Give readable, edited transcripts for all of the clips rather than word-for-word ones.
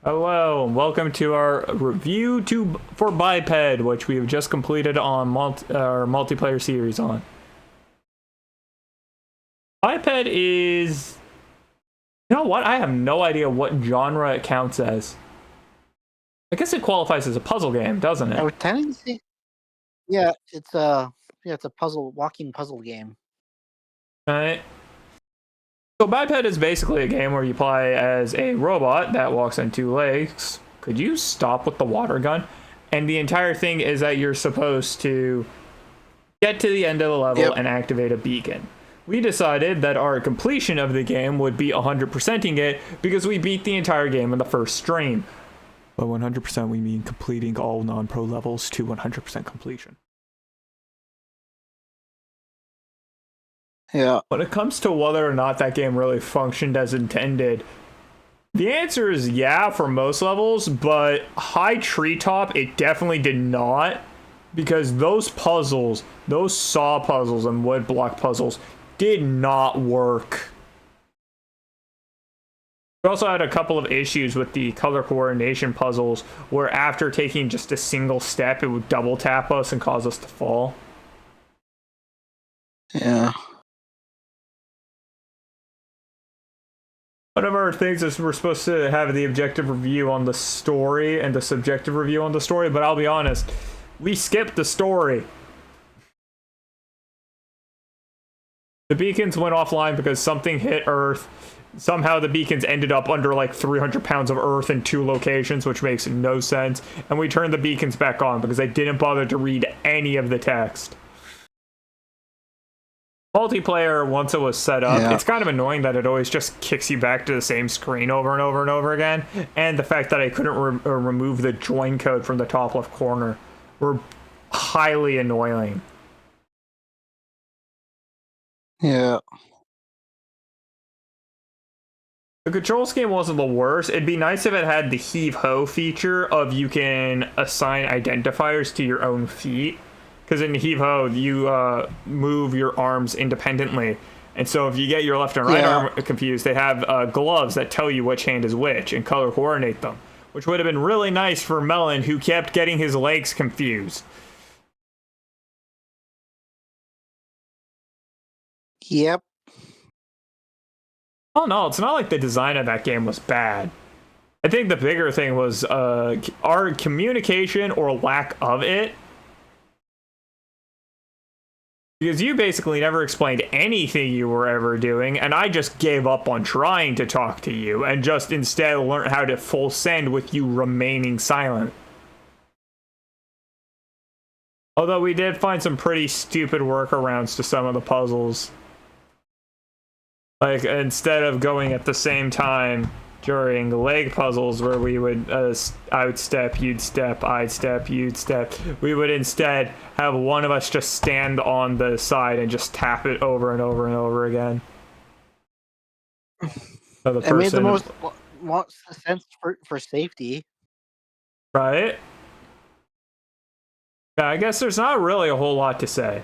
Hello, and welcome to our review for Biped, which we have just completed on our multiplayer series on. Biped is... You know what? I have no idea what genre it counts as. I guess it qualifies as a puzzle game, doesn't it? I would tend to say, it's a walking puzzle game. Right. So Biped is basically a game where you play as a robot that walks on two legs. Could you stop with the water gun? And the entire thing is that you're supposed to get to the end of the level and activate a beacon. We decided that our completion of the game would be 100%ing it because we beat the entire game in the first stream. By 100% we mean completing all non-pro levels to 100% completion. Yeah. When it comes to whether or not that game really functioned as intended, the answer is yeah for most levels, but High Treetop, it definitely did not, because those puzzles, those saw puzzles and wood block puzzles, did not work. We also had a couple of issues with the color coordination puzzles, where after taking just a single step, it would double tap us and cause us to fall. Yeah. One of our things is we're supposed to have the objective review on the story and the subjective review on the story, but I'll be honest, we skipped the story. The beacons went offline because something hit Earth. Somehow the beacons ended up under like 300 pounds of Earth in 2 locations, which makes no sense. And we turned the beacons back on because I didn't bother to read any of the text. Multiplayer, once it was set up, it's kind of annoying that it always just kicks you back to the same screen over and over and over again. And the fact that I couldn't remove the join code from the top left corner were highly annoying. Yeah. The control scheme wasn't the worst. It'd be nice if it had the heave-ho feature of you can assign identifiers to your own feet. Because in heave-ho, you move your arms independently. And so if you get your left and right arm confused, they have gloves that tell you which hand is which and color coordinate them. Which would have been really nice for Mellon, who kept getting his legs confused. Yep. Oh no, it's not like the design of that game was bad. I think the bigger thing was our communication or lack of it. Because you basically never explained anything you were ever doing, and I just gave up on trying to talk to you, and just instead learned how to full send with you remaining silent. Although we did find some pretty stupid workarounds to some of the puzzles. Like, instead of going at the same time during leg puzzles where we would I would step, you'd step, I'd step, you'd step, we would instead have one of us just stand on the side and just tap it over and over and over again. So the person, it made the most sense for safety. Right? Yeah, I guess there's not really a whole lot to say.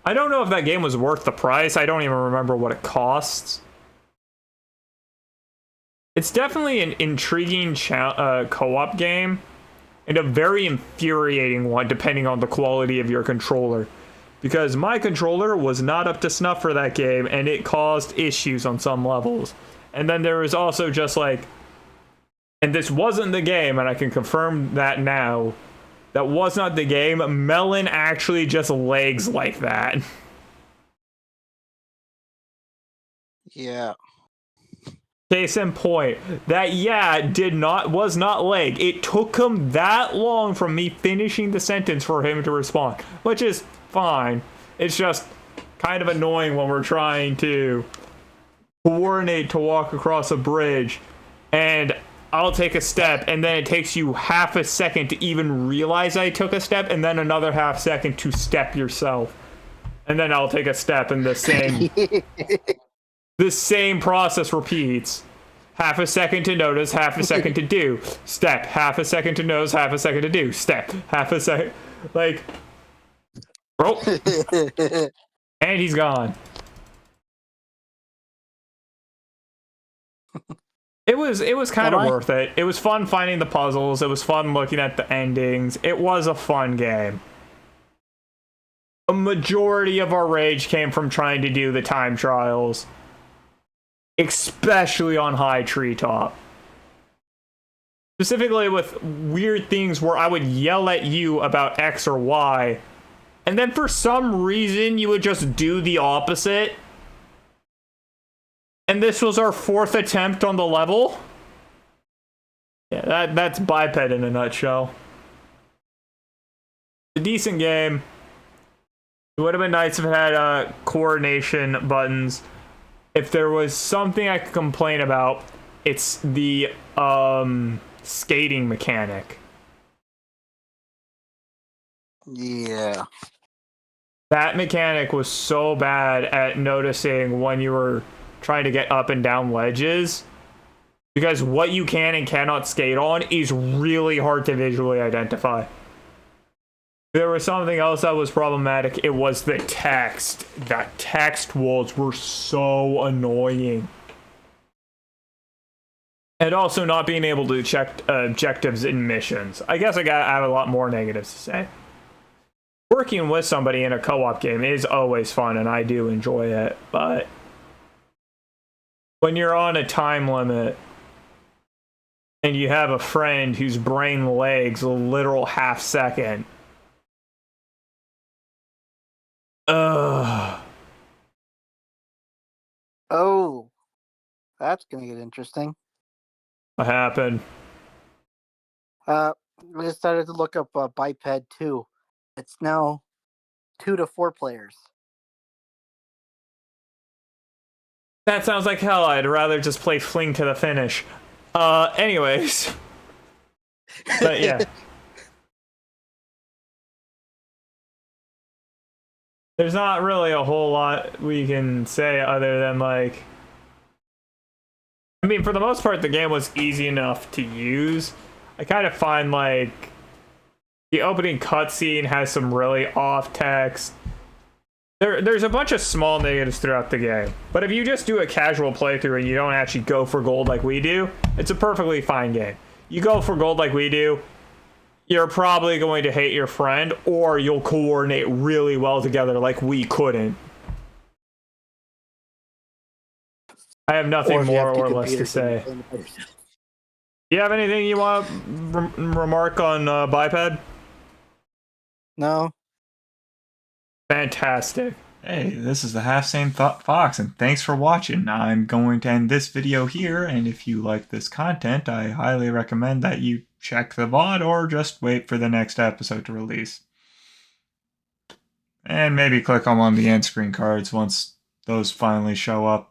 I don't know if that game was worth the price. I don't even remember what it costs. It's definitely an intriguing co-op game, and a very infuriating one depending on the quality of your controller. Because my controller was not up to snuff for that game, and it caused issues on some levels. And then there was also just like, and this wasn't the game, and I can confirm that now, that was not the game. Mellon actually just legs like that. Yeah. Case in point, that was not leg. It took him that long from me finishing the sentence for him to respond, which is fine. It's just kind of annoying when we're trying to coordinate to walk across a bridge, and I'll take a step, and then it takes you half a second to even realize I took a step, and then another half second to step yourself. And then I'll take a step, and the same process repeats. Half a second to notice, half a second to do. Step. Half a second to notice, half a second to do. Step. Half a second. Like, bro. And he's gone. It was kind Am of I? worth it. It was fun finding the puzzles. It was fun looking at the endings. It was a fun game. A majority of our rage came from trying to do the time trials, especially on High Treetop. Specifically with weird things where I would yell at you about X or Y, and then for some reason you would just do the opposite. And this was our 4th attempt on the level. Yeah, that's Biped in a nutshell. A decent game. It would have been nice if it had coordination buttons. If there was something I could complain about, it's the skating mechanic. Yeah. That mechanic was so bad at noticing when you were trying to get up and down ledges, because what you can and cannot skate on is really hard to visually identify. There was something else that was problematic. It was the text. The text walls were so annoying. And also not being able to check objectives in missions. I guess I have a lot more negatives to say. Working with somebody in a co-op game is always fun, and I do enjoy it, but when you're on a time limit and you have a friend whose brain lags a literal half second, Oh, that's gonna get interesting. what happened? I just started to look up Biped 2. It's now 2 to 4 players. That sounds like hell. I'd rather just play Fling to the Finish. Anyways. But yeah. There's not really a whole lot we can say other than, like, I mean, for the most part, the game was easy enough to use. I kind of find, like, the opening cutscene has some really off text. There's a bunch of small negatives throughout the game. But if you just do a casual playthrough and you don't actually go for gold like we do, it's a perfectly fine game. You go for gold like we do, you're probably going to hate your friend, or you'll coordinate really well together like we couldn't. I have nothing more or less to say. Do you have anything you want to remark on Biped? No. Fantastic. Hey, this is the HalfSaneFox, and thanks for watching. I'm going to end this video here, and if you like this content, I highly recommend that you check the VOD or just wait for the next episode to release. And maybe click on one of the end screen cards once those finally show up.